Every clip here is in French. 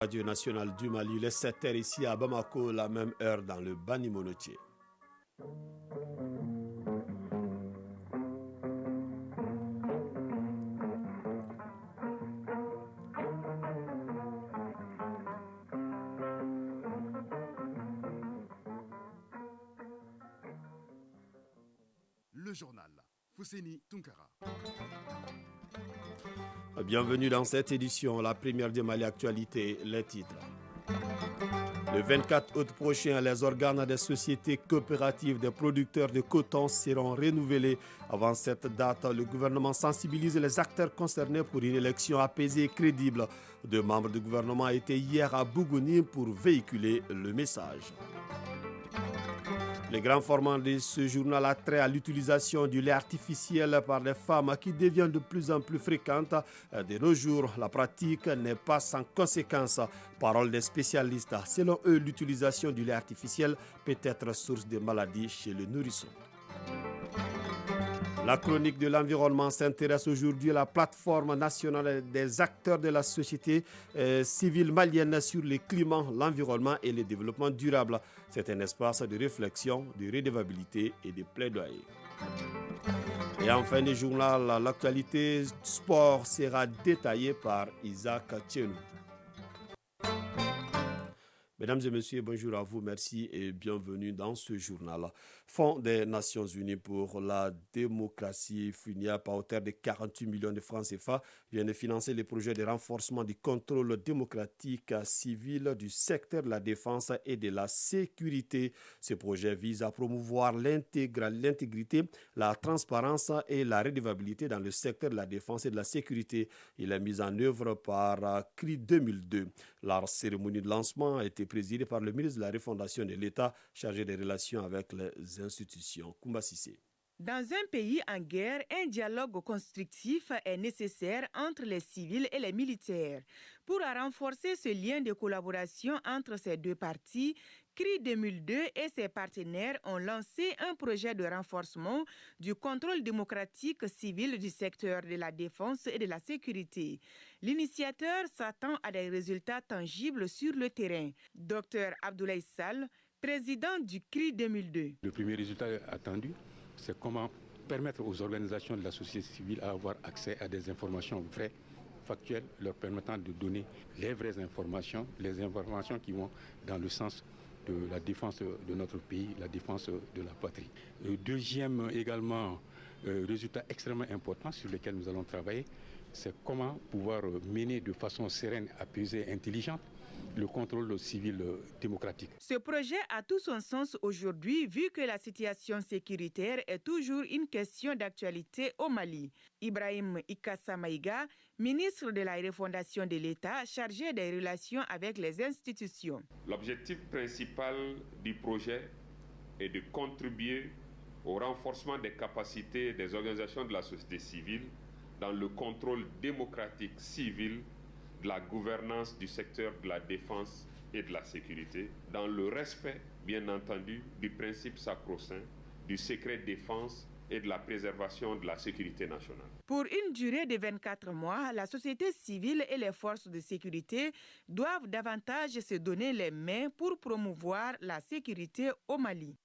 radio nationale du Mali, les 7h ici à Bamako, la même heure dans le Bani Monotier. Le journal Fousséni Tunkara. Bienvenue dans cette édition, la première de Mali Actualité, les titres. Le 24 août prochain, les organes des sociétés coopératives des producteurs de coton seront renouvelés. Avant cette date, le gouvernement sensibilise les acteurs concernés pour une élection apaisée et crédible. Deux membres du gouvernement étaient hier à Bougouni pour véhiculer le message. Le grand format de ce journal a trait à l'utilisation du lait artificiel par les femmes qui devient de plus en plus fréquente. De nos jours, la pratique n'est pas sans conséquences. Parole des spécialistes. Selon eux, l'utilisation du lait artificiel peut être source de maladies chez le nourrisson. La chronique de l'environnement s'intéresse aujourd'hui à la plateforme nationale des acteurs de la société civile malienne sur le climat, l'environnement et le développement durable. C'est un espace de réflexion, de redevabilité et de plaidoyer. Et en fin de journal, l'actualité sport sera détaillée par Isaac Tchenou. Mesdames et messieurs, bonjour à vous, merci et bienvenue dans ce journal. Fonds des Nations Unies pour la démocratie, FUNIAP, à hauteur de 48 millions de francs CFA, vient de financer les projets de renforcement du contrôle démocratique civil du secteur de la défense et de la sécurité. Ce projet vise à promouvoir l'intégrité, la transparence et la redevabilité dans le secteur de la défense et de la sécurité. Il est mis en œuvre par CRI 2002. La cérémonie de lancement a été présidée par le ministre de la Refondation de l'État chargé des relations avec les institutions. Koumba Sissé. Dans un pays en guerre, un dialogue constructif est nécessaire entre les civils et les militaires. Pour renforcer ce lien de collaboration entre ces deux parties, CRI 2002 et ses partenaires ont lancé un projet de renforcement du contrôle démocratique civil du secteur de la défense et de la sécurité. L'initiateur s'attend à des résultats tangibles sur le terrain. Dr Abdoulaye Sall, président du CRI 2002. Le premier résultat attendu, c'est comment permettre aux organisations de la société civile à avoir accès à des informations vraies, factuelles, leur permettant de donner les vraies informations, les informations qui vont dans le sens de la défense de notre pays, la défense de la patrie. Le deuxième également résultat extrêmement important sur lequel nous allons travailler, c'est comment pouvoir mener de façon sereine, apaisée, intelligente le contrôle civil démocratique. Ce projet a tout son sens aujourd'hui vu que la situation sécuritaire est toujours une question d'actualité au Mali. Ibrahim Ikassa Maïga, ministre de la Refondation de l'État chargé des relations avec les institutions. L'objectif principal du projet est de contribuer au renforcement des capacités des organisations de la société civile dans le contrôle démocratique civil de la gouvernance du secteur de la défense et de la sécurité, dans le respect, bien entendu, du principe sacro-saint, du secret de défense et de la préservation de la sécurité nationale. Pour une durée de 24 mois, la société civile et les forces de sécurité doivent davantage se donner les mains pour promouvoir la sécurité au Mali.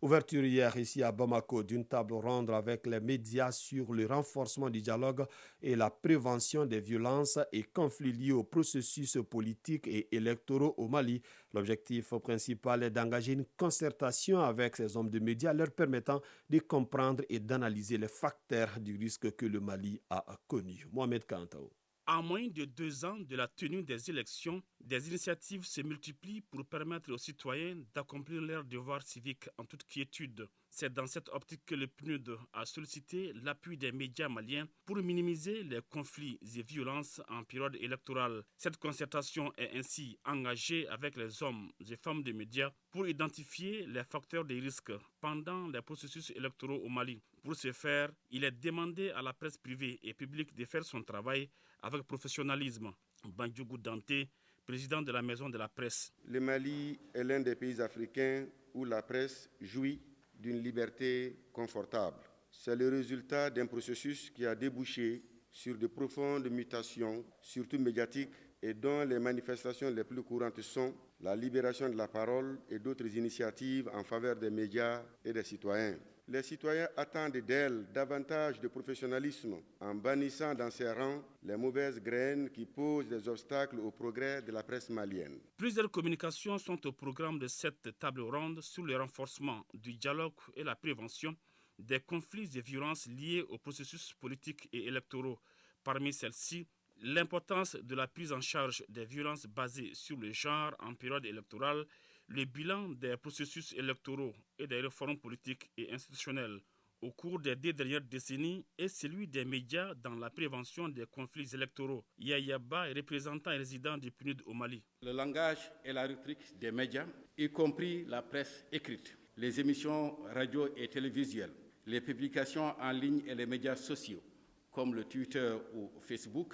Ouverture hier ici à Bamako d'une table ronde avec les médias sur le renforcement du dialogue et la prévention des violences et conflits liés au processus politique et électoraux au Mali. L'objectif principal est d'engager une concertation avec ces hommes de médias leur permettant de comprendre et d'analyser les facteurs du risque que le Mali a connu. Mohamed Kantao. À moins de 2 ans de la tenue des élections, des initiatives se multiplient pour permettre aux citoyens d'accomplir leurs devoirs civiques en toute quiétude. C'est dans cette optique que le PNUD a sollicité l'appui des médias maliens pour minimiser les conflits et violences en période électorale. Cette concertation est ainsi engagée avec les hommes et femmes de médias pour identifier les facteurs de risque pendant les processus électoraux au Mali. Pour ce faire, il est demandé à la presse privée et publique de faire son travail avec professionnalisme. Bandjougou Dante, président de la Maison de la Presse. Le Mali est l'un des pays africains où la presse jouit d'une liberté confortable. C'est le résultat d'un processus qui a débouché sur de profondes mutations, surtout médiatiques, et dont les manifestations les plus courantes sont la libération de la parole et d'autres initiatives en faveur des médias et des citoyens. Les citoyens attendent d'elle davantage de professionnalisme en bannissant dans ses rangs les mauvaises graines qui posent des obstacles au progrès de la presse malienne. Plusieurs communications sont au programme de cette table ronde sur le renforcement du dialogue et la prévention des conflits et violences liés aux processus politiques et électoraux. Parmi celles-ci, l'importance de la prise en charge des violences basées sur le genre en période électorale, le bilan des processus électoraux et des réformes politiques et institutionnelles au cours des 2 dernières décennies et celui des médias dans la prévention des conflits électoraux. Yaya Ba est représentant et résident du PNUD au Mali. Le langage et la rhétorique des médias, y compris la presse écrite, les émissions radio et télévisuelles, les publications en ligne et les médias sociaux, comme le Twitter ou Facebook,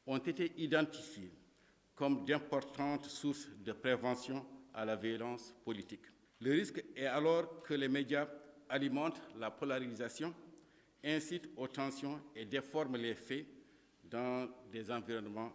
ont été identifiés comme d'importantes sources de prévention à la violence politique. Le risque est alors que les médias alimentent la polarisation, incitent aux tensions et déforment les faits dans des environnements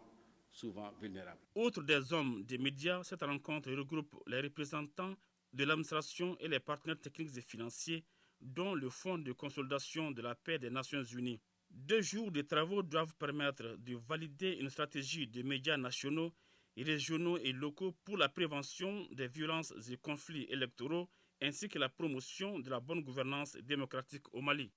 souvent vulnérables. Outre des hommes des médias, cette rencontre regroupe les représentants de l'administration et les partenaires techniques et financiers, dont le Fonds de consolidation de la paix des Nations Unies. 2 jours de travaux doivent permettre de valider une stratégie de médias nationaux, régionaux et locaux pour la prévention des violences et conflits électoraux ainsi que la promotion de la bonne gouvernance démocratique au Mali.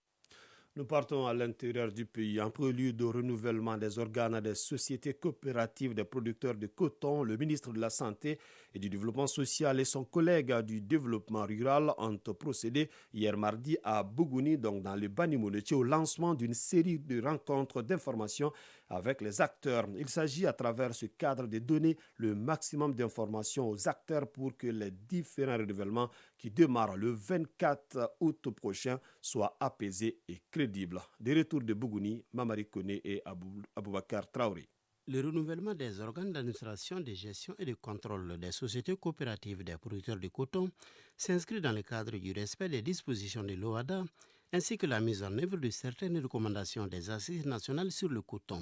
Nous partons à l'intérieur du pays. En prélude au renouvellement des organes des sociétés coopératives des producteurs de coton, le ministre de la Santé et du Développement social et son collègue du Développement rural ont procédé hier mardi à Bougouni, donc dans le Bani-Mounetché, au lancement d'une série de rencontres d'information avec les acteurs. Il s'agit à travers ce cadre de donner le maximum d'informations aux acteurs pour que les différents renouvellements qui démarrent le 24 août prochain soient apaisés et crédibles. Des retours de Bougouni, Mamari Kone et Aboubakar Traoré. Le renouvellement des organes d'administration, de gestion et de contrôle des sociétés coopératives des producteurs de coton s'inscrit dans le cadre du respect des dispositions de l'OHADA ainsi que la mise en œuvre de certaines recommandations des assises nationales sur le coton.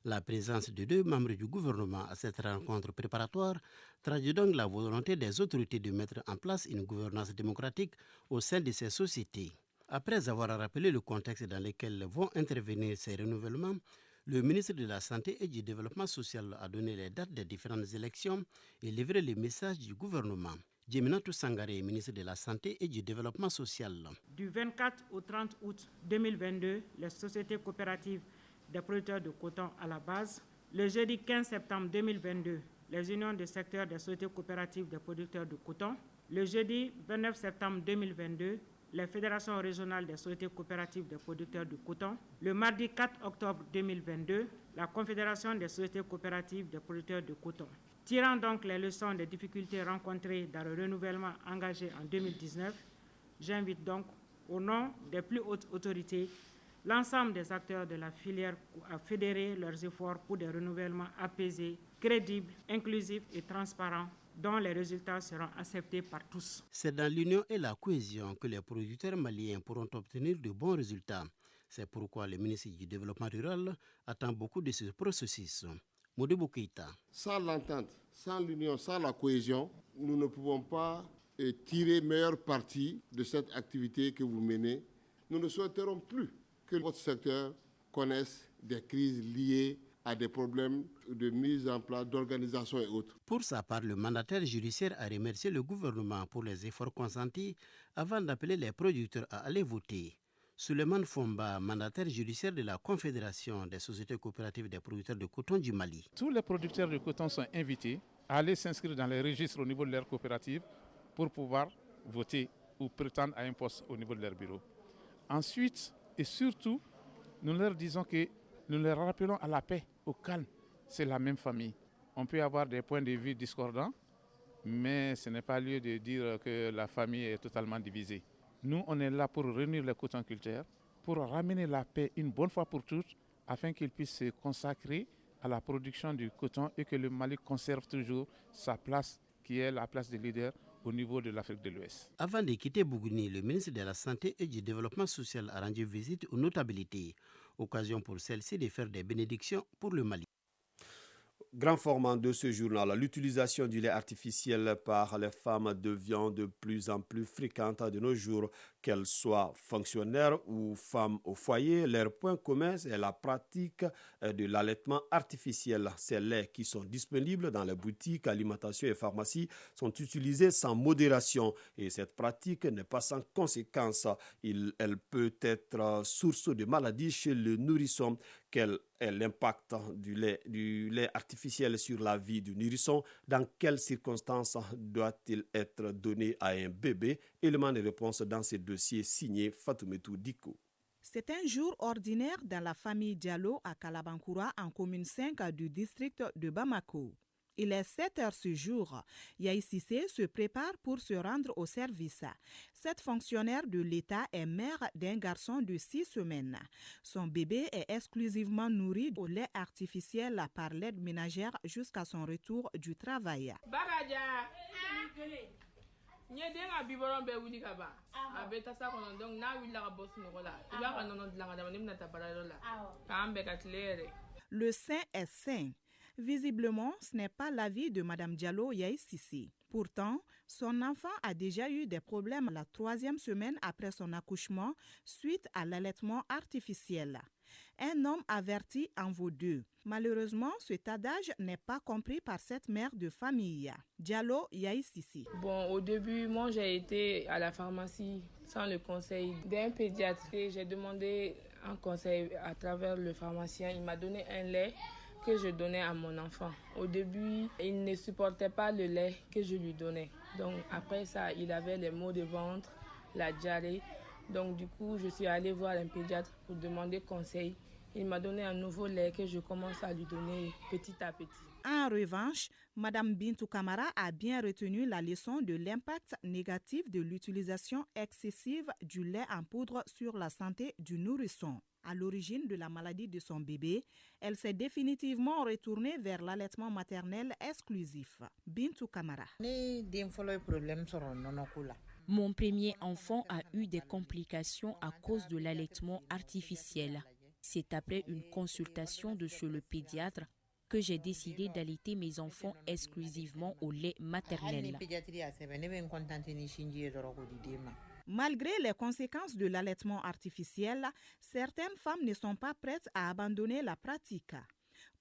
La présence de 2 membres du gouvernement à cette rencontre préparatoire traduit donc la volonté des autorités de mettre en place une gouvernance démocratique au sein de ces sociétés. Après avoir rappelé le contexte dans lequel vont intervenir ces renouvellements, le ministre de la Santé et du Développement social a donné les dates des différentes élections et livré les messages du gouvernement. Djeminatou Sangaré, ministre de la Santé et du Développement social. Du 24 au 30 août 2022, les sociétés coopératives des producteurs de coton à la base. Le jeudi 15 septembre 2022, les unions de secteur des sociétés coopératives des producteurs de coton. Le jeudi 29 septembre 2022, les fédérations régionales des sociétés coopératives des producteurs de coton. Le mardi 4 octobre 2022, la Confédération des sociétés coopératives des producteurs de coton. Tirant donc les leçons des difficultés rencontrées dans le renouvellement engagé en 2019, j'invite donc, au nom des plus hautes autorités, l'ensemble des acteurs de la filière à fédérer leurs efforts pour des renouvellements apaisés, crédibles, inclusifs et transparents, dont les résultats seront acceptés par tous. C'est dans l'union et la cohésion que les producteurs maliens pourront obtenir de bons résultats. C'est pourquoi le ministre du Développement rural attend beaucoup de ce processus. Modibo Keïta. Sans l'entente, sans l'union, sans la cohésion, nous ne pouvons pas tirer meilleur parti de cette activité que vous menez. Nous ne souhaiterons plus que votre secteur connaisse des crises liées à des problèmes de mise en place d'organisation et autres. Pour sa part, le mandataire judiciaire a remercié le gouvernement pour les efforts consentis avant d'appeler les producteurs à aller voter. Souleymane Fomba, mandataire judiciaire de la Confédération des sociétés coopératives des producteurs de coton du Mali. Tous les producteurs de coton sont invités à aller s'inscrire dans les registres au niveau de leur coopérative pour pouvoir voter ou prétendre à un poste au niveau de leur bureau. Ensuite et surtout, nous leur disons que nous leur rappelons à la paix, au calme. C'est la même famille. On peut avoir des points de vue discordants, mais ce n'est pas lieu de dire que la famille est totalement divisée. Nous, on est là pour réunir les cotonculteurs, pour ramener la paix une bonne fois pour toutes, afin qu'ils puissent se consacrer à la production du coton et que le Mali conserve toujours sa place, qui est la place de leader au niveau de l'Afrique de l'Ouest. Avant de quitter Bougouni, le ministre de la Santé et du Développement social a rendu visite aux notabilités, occasion pour celles-ci de faire des bénédictions pour le Mali. Grand format de ce journal, l'utilisation du lait artificiel par les femmes devient de plus en plus fréquente de nos jours. Qu'elles soient fonctionnaires ou femmes au foyer, leur point commun est la pratique de l'allaitement artificiel. Ces laits qui sont disponibles dans les boutiques, alimentations et pharmacies sont utilisés sans modération et cette pratique n'est pas sans conséquences. Elle peut être source de maladies chez le nourrisson. Quel est l'impact du lait artificiel sur la vie du nourrisson? Dans quelles circonstances doit-il être donné à un bébé? Élément de réponse dans ce dossier signé Fatoumetou Diko. C'est un jour ordinaire dans la famille Diallo à Kalabankoura en commune 5 du district de Bamako. Il est 7 heures ce jour. Yahi Sissé se prépare pour se rendre au service. Cette fonctionnaire de l'État est mère d'un garçon de 6 semaines. Son bébé est exclusivement nourri au lait artificiel par l'aide ménagère jusqu'à son retour du travail. Le sein est sain. Visiblement, ce n'est pas l'avis de Mme Diallo Yahi Sissé. Pourtant, son enfant a déjà eu des problèmes la 3e semaine après son accouchement suite à l'allaitement artificiel. Un homme averti en vaut 2. Malheureusement, cet adage n'est pas compris par cette mère de famille. Diallo Yahi Sissé. Bon, au début, moi j'ai été à la pharmacie sans le conseil d'un pédiatre. J'ai demandé un conseil à travers le pharmacien. Il m'a donné un lait que je donnais à mon enfant. Au début, il ne supportait pas le lait que je lui donnais. Donc après ça, il avait les maux de ventre, la diarrhée. Donc du coup, je suis allée voir un pédiatre pour demander conseil. Il m'a donné un nouveau lait que je commence à lui donner petit à petit. En revanche, Mme Bintou Kamara a bien retenu la leçon de l'impact négatif de l'utilisation excessive du lait en poudre sur la santé du nourrisson. À l'origine de la maladie de son bébé, elle s'est définitivement retournée vers l'allaitement maternel exclusif. Bintou Kamara. Mon premier enfant a eu des complications à cause de l'allaitement artificiel. C'est après une consultation chez le pédiatre que j'ai décidé d'allaiter mes enfants exclusivement au lait maternel. Malgré les conséquences de l'allaitement artificiel, certaines femmes ne sont pas prêtes à abandonner la pratique.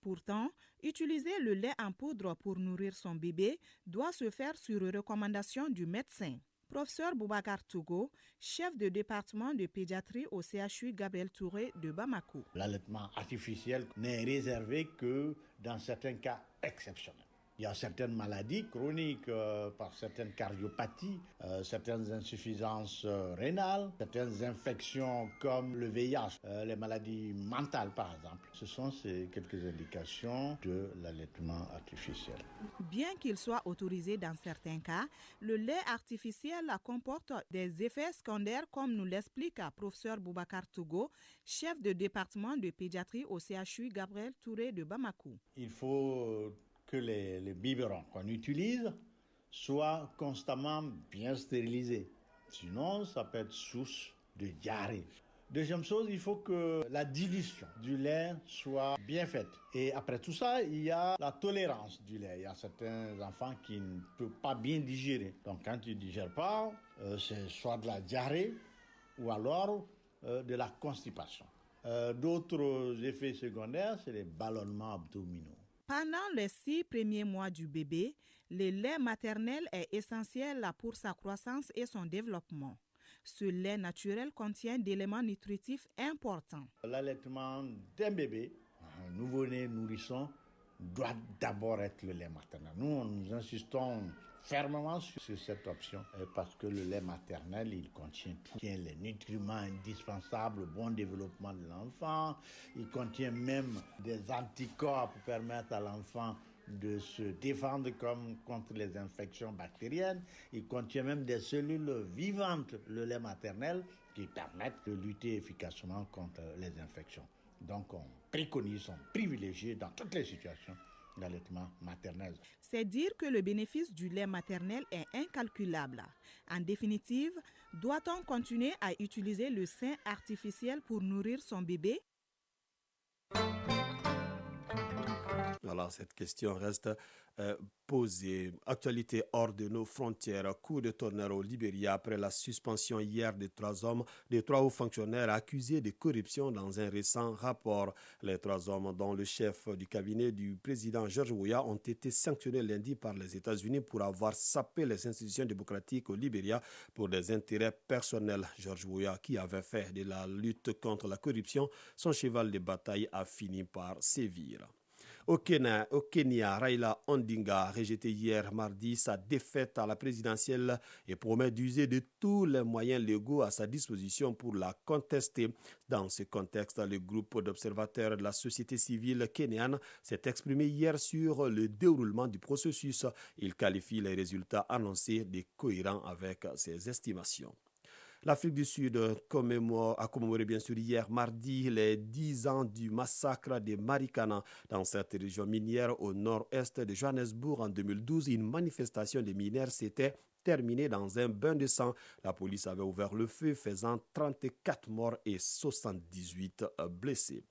Pourtant, utiliser le lait en poudre pour nourrir son bébé doit se faire sur recommandation du médecin. Professeur Boubacar Togo, chef de département de pédiatrie au CHU Gabriel Touré de Bamako. L'allaitement artificiel n'est réservé que dans certains cas exceptionnels. Il y a certaines maladies chroniques, par certaines cardiopathies, certaines insuffisances rénales, certaines infections comme le VIH, les maladies mentales par exemple. Ce sont ces quelques indications de l'allaitement artificiel. Bien qu'il soit autorisé dans certains cas, le lait artificiel comporte des effets secondaires comme nous l'explique le professeur Boubacar Togo, chef de département de pédiatrie au CHU Gabriel Touré de Bamako. Il faut que les biberons qu'on utilise soient constamment bien stérilisés. Sinon, ça peut être source de diarrhée. Deuxième chose, il faut que la dilution du lait soit bien faite. Et après tout ça, il y a la tolérance du lait. Il y a certains enfants qui ne peuvent pas bien digérer. Donc quand ils ne digèrent pas, c'est soit de la diarrhée ou alors de la constipation. D'autres effets secondaires, c'est les ballonnements abdominaux. Pendant les 6 premiers mois du bébé, le lait maternel est essentiel pour sa croissance et son développement. Ce lait naturel contient d'éléments nutritifs importants. L'allaitement d'un bébé, un nouveau-né nourrisson, doit d'abord être le lait maternel. Nous insistons fermement sur cette option parce que le lait maternel, il contient les nutriments indispensables au bon développement de l'enfant. Il contient même des anticorps pour permettre à l'enfant de se défendre contre les infections bactériennes. Il contient même des cellules vivantes, le lait maternel, qui permettent de lutter efficacement contre les infections. Donc on préconise, on privilégie dans toutes les situations l'allaitement maternel. C'est dire que le bénéfice du lait maternel est incalculable. En définitive, doit-on continuer à utiliser le sein artificiel pour nourrir son bébé? journal, cette question reste posée. Actualité hors de nos frontières. Coup de tonnerre au Libéria après la suspension hier des 3 hauts fonctionnaires accusés de corruption dans un récent rapport. Les 3 hommes, dont le chef du cabinet du président George Weah, ont été sanctionnés lundi par les États-Unis pour avoir sapé les institutions démocratiques au Libéria pour des intérêts personnels. George Weah, qui avait fait de la lutte contre la corruption son cheval de bataille, a fini par sévir. Au Kenya, Raila Odinga a rejeté hier mardi sa défaite à la présidentielle et promet d'user de tous les moyens légaux à sa disposition pour la contester. Dans ce contexte, le groupe d'observateurs de la société civile kenyane s'est exprimé hier sur le déroulement du processus. Il qualifie les résultats annoncés de cohérents avec ses estimations. L'Afrique du Sud a commémoré bien sûr hier mardi les 10 ans du massacre des Marikana dans cette région minière au nord-est de Johannesburg en 2012. Une manifestation des mineurs s'était terminée dans un bain de sang. La police avait ouvert le feu, faisant 34 morts et 78 blessés.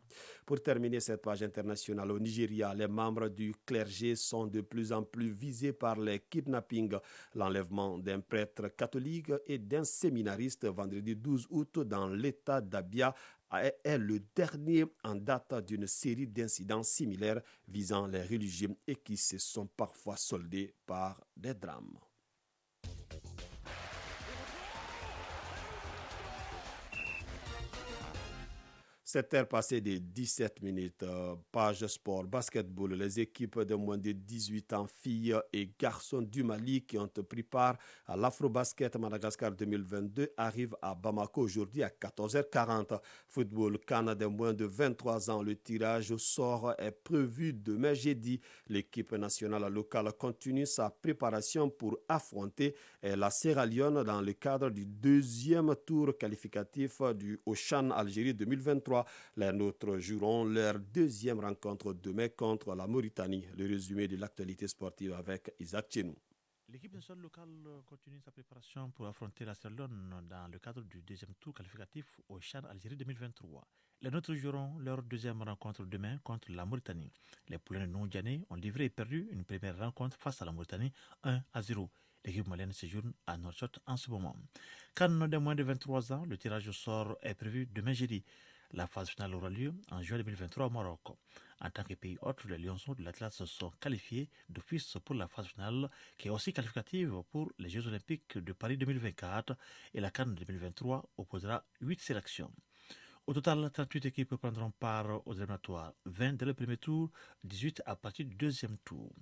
Pour terminer cette page internationale, au Nigeria, les membres du clergé sont de plus en plus visés par les kidnappings. L'enlèvement d'un prêtre catholique et d'un séminariste vendredi 12 août dans l'état d'Abia est le dernier en date d'une série d'incidents similaires visant les religieux et qui se sont parfois soldés par des drames. 7h passées de 17 minutes, page sport, basketball. Les équipes de moins de 18 ans, filles et garçons du Mali qui ont pris part à l'Afrobasket Madagascar 2022 arrivent à Bamako aujourd'hui à 14h40. Football CAN de moins de 23 ans, le tirage au sort est prévu demain jeudi. L'équipe nationale locale continue sa préparation pour affronter la Sierra Leone dans le cadre du deuxième tour qualificatif au CHAN Algérie 2023. Les nôtres joueront leur deuxième rencontre demain contre la Mauritanie. Le résumé de l'actualité sportive avec Isaac Tchenou. L'équipe nationale locale continue sa préparation pour affronter la Sierra Leone dans le cadre du deuxième tour qualificatif au CHAN Algérie 2023. Les nôtres joueront leur deuxième rencontre demain contre la Mauritanie. Les poulains non-ghanais ont livré et perdu une première rencontre face à la Mauritanie 1-0. L'équipe malienne séjourne à Nouakchott en ce moment. CAN de moins de 23 ans, le tirage au sort est prévu demain jeudi. La phase finale aura lieu en juin 2023 au Maroc. En tant que pays hôte, les Lionceaux de l'Atlas sont qualifiés d'office pour la phase finale, qui est aussi qualificative pour les Jeux Olympiques de Paris 2024 et la CAN 2023 opposera 8 sélections. Au total, 38 équipes prendront part aux éliminatoires, 20 dès le premier tour, 18 à partir du deuxième tour.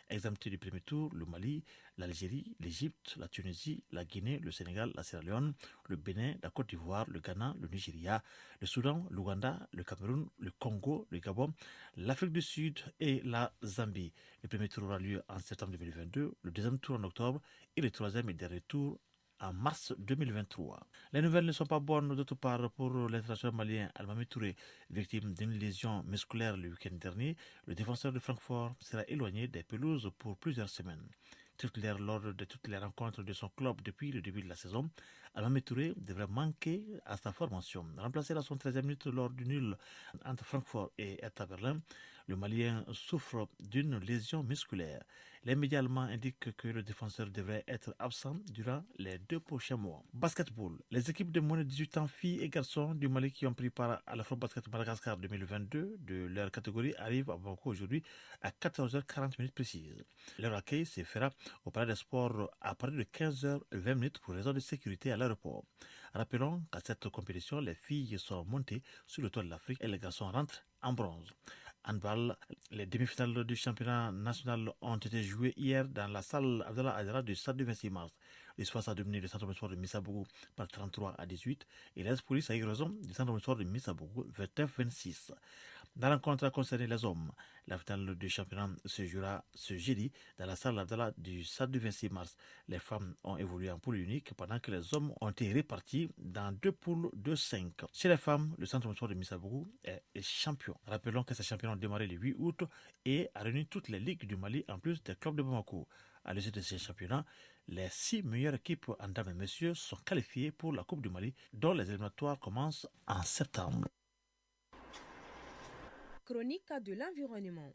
Exemptés du premier tour, le Mali, l'Algérie, l'Égypte, la Tunisie, la Guinée, le Sénégal, la Sierra Leone, le Bénin, la Côte d'Ivoire, le Ghana, le Nigeria, le Soudan, l'Ouganda, le Cameroun, le Congo, le Gabon, l'Afrique du Sud et la Zambie. Le premier tour aura lieu en septembre 2022, le deuxième tour en octobre et le troisième et dernier tour en mars 2023. Les nouvelles ne sont pas bonnes d'autre part pour l'international malien Almami Touré, victime d'une lésion musculaire le week-end dernier. Le défenseur de Francfort sera éloigné des pelouses pour plusieurs semaines. Titulaire lors de toutes les rencontres de son club depuis le début de la saison, Almami Touré devrait manquer à sa formation. Remplacé à son 13e minute lors du nul entre Francfort et Hertha Berlin, le Malien souffre d'une lésion musculaire. Les médias allemands indiquent que le défenseur devrait être absent durant les 2 prochains mois. Basketball. Les équipes de moins de 18 ans, filles et garçons du Mali qui ont pris part à l'Afrobasket Madagascar 2022 de leur catégorie arrivent à Bamako aujourd'hui à 14h40 précises. Leur accueil se fera au Palais des Sports à partir de 15h20 pour raison de sécurité à l'aéroport. Rappelons qu'à cette compétition, les filles sont montées sur le toit de l'Afrique et les garçons rentrent en bronze. Handball, les demi-finales du championnat national ont été jouées hier dans la salle Abdallah Adera du stade du 26 mars. L'Espace a dominé le centre sport de Missabougou par 33-18 et l'AS Police a eu raison du centre sport de Missabougou 29-26. La rencontre a concerné les hommes. La finale du championnat se jouera ce jeudi dans la salle Abdallah du stade du 26 mars. Les femmes ont évolué en poule unique pendant que les hommes ont été répartis dans 2 poules de 5. Chez les femmes, le centre sport de Missabougou est champion. Rappelons que ces championnats ont démarré le 8 août et a réuni toutes les ligues du Mali en plus des clubs de Bamako. À l'issue de ces championnats, les 6 meilleures équipes en dames et messieurs sont qualifiées pour la Coupe du Mali, dont les éliminatoires commencent en septembre. Chronique de l'environnement.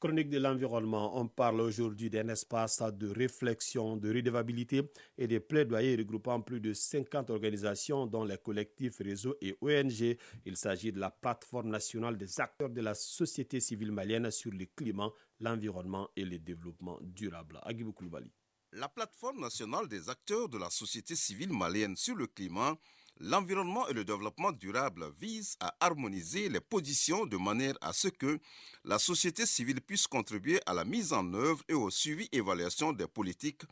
Chronique de l'environnement, on parle aujourd'hui d'un espace de réflexion, de redevabilité et de plaidoyer regroupant plus de 50 organisations dont les collectifs, réseaux et ONG. Il s'agit de la plateforme nationale des acteurs de la société civile malienne sur le climat, l'environnement et le développement durable. Agibou Koulibaly. La plateforme nationale des acteurs de la société civile malienne sur le climat, l'environnement et le développement durable vise à harmoniser les positions de manière à ce que la société civile puisse contribuer à la mise en œuvre et au suivi-évaluation des politiques,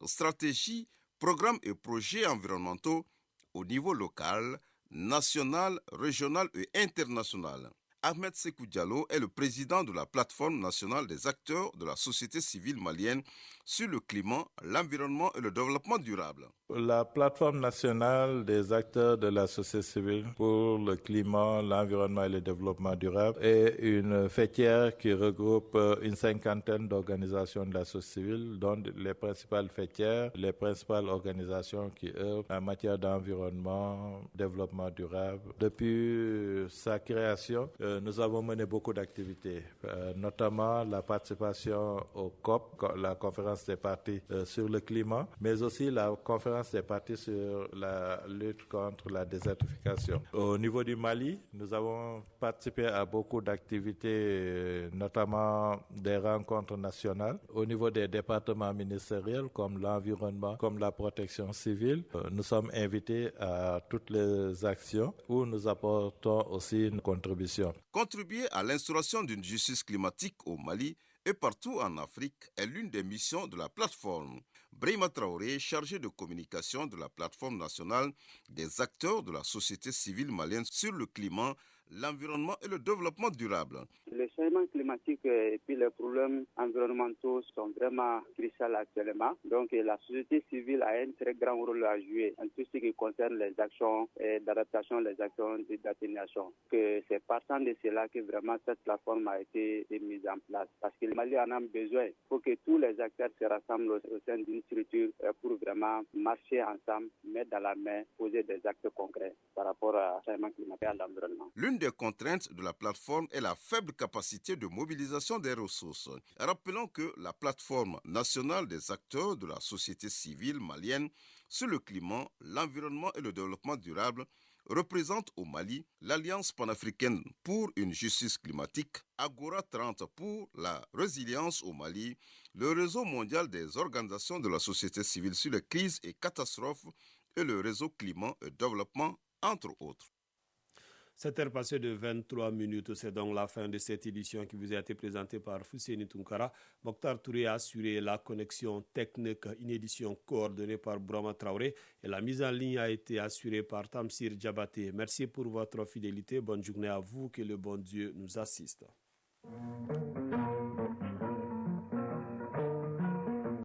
stratégies, programmes et projets environnementaux au niveau local, national, régional et international. Ahmed Sekou Diallo est le président de la plateforme nationale des acteurs de la société civile malienne sur le climat, l'environnement et le développement durable. La plateforme nationale des acteurs de la société civile pour le climat, l'environnement et le développement durable est une fêtière qui regroupe une cinquantaine d'organisations de la société civile, dont les principales fêtières, les principales organisations qui œuvrent en matière d'environnement, développement durable. Depuis sa création, nous avons mené beaucoup d'activités, notamment la participation au COP, la conférence des parties sur le climat, mais aussi la conférence des parties sur la lutte contre la désertification. Au niveau du Mali, nous avons participé à beaucoup d'activités, notamment des rencontres nationales. Au niveau des départements ministériels, comme l'environnement, comme la protection civile, nous sommes invités à toutes les actions où nous apportons aussi une contribution. Contribuer à l'instauration d'une justice climatique au Mali et partout en Afrique est l'une des missions de la plateforme. Brahima Traoré, chargé de communication de la plateforme nationale des acteurs de la société civile malienne sur le climat, l'environnement et le développement durable. Le changement climatique et puis les problèmes environnementaux sont vraiment cruciaux actuellement. Donc la société civile a un très grand rôle à jouer en tout ce qui concerne les actions d'adaptation, les actions d'atténuation. C'est partant de cela que vraiment cette plateforme a été mise en place. Parce que le Mali en a besoin. Il faut que tous les acteurs se rassemblent au sein d'une structure pour vraiment marcher ensemble, mettre dans la main, poser des actes concrets par rapport au changement climatique et à l'environnement. L'une des contraintes de la plateforme est la faible capacité de mobilisation des ressources. Rappelons que la plateforme nationale des acteurs de la société civile malienne sur le climat, l'environnement et le développement durable représente au Mali l'Alliance panafricaine pour une justice climatique, Agora 30 pour la résilience au Mali, le réseau mondial des organisations de la société civile sur les crises et catastrophes et le réseau climat et développement, entre autres. 7h passées de 23 minutes, c'est donc la fin de cette édition qui vous a été présentée par Fousséni Tunkara. Mokhtar Touré a assuré la connexion technique, une édition coordonnée par Brahma Traoré et la mise en ligne a été assurée par Tamsir Djabaté. Merci pour votre fidélité, bonne journée à vous, que le bon Dieu nous assiste.